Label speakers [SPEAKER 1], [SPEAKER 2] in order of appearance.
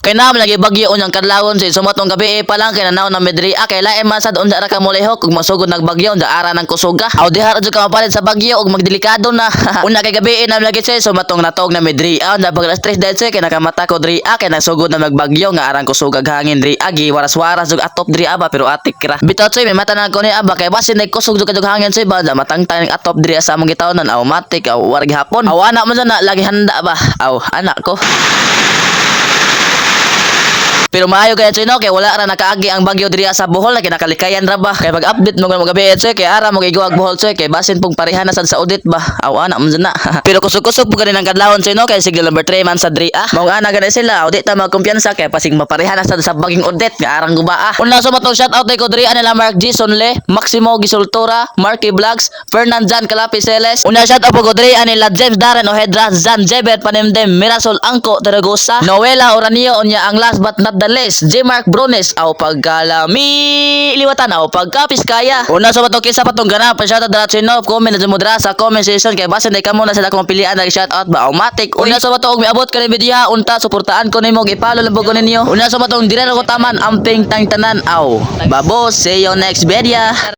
[SPEAKER 1] Kay naman lagi bagyo unyang kadlawon sa sumatong gabi pa lang kay nanaw na medria kay lae man sad unsa ra ka molehok ug masugod nagbagyo unsa ara ng kusuga. Aw diha ra jud ka mapalit sa bagyo ug magdelikado na. Una kay gabi na lagi say sumatong natog na medria unsa pag alas 3 dahil say kay nakamata ko diri kay nagsugod na magbagyo nga arang kusugag hangin diri agi waras-waras ug atop diri aba pero atik ra. Bitaw say may mata na ko ni aba kay basin nay kusog jud kadug hangin say ba matangtang atop diri sa among gitawnan aw matik aw wargi hapon. Aw anak man na lagi handa ba. Aw anak ko. Pero maayo kaya Choy no kay wala ra nakaagi ang bagyo diri sa Bohol na kinakalikayan ra ba kay pag-update mo nga gabi Choy kay ara mo giguag Bohol Choy kay basin pong pareha na sad sa audit ba aw ana man na. Pero kusog-kusog po ganin ang kadlawon Choy no kay signal number 3 man sa diri mao ana gani sila audit ta magkumpiyansa kay pasing mapareha na sad sa baging audit nga arang gubaa. Una sa matong shout out ko diri anila Mark G Sonle, Maximo Gisultura, Marky Vlogs, Fernandan Calapiceles. Una shout out ko diri anila James Darren Ohedra, Zan Jeber Panemdem, Mirasol Angko Taragosa, Noela Oranio unya ang last but not the least J Mark Brones aw pagkalami liwatan aw pagkapiskaya. Una sa matong kisa patong ganap pa shout out Choy no comment na mudra sa comment section kay basin day kamo na sila kung pilian na shout out ba automatic. Una sa matong miabot ka ni video unta suportaan ko nimo ipalo lang ko ninyo. Una sa matong dire ko taman amping tang tanan aw babos see you next video.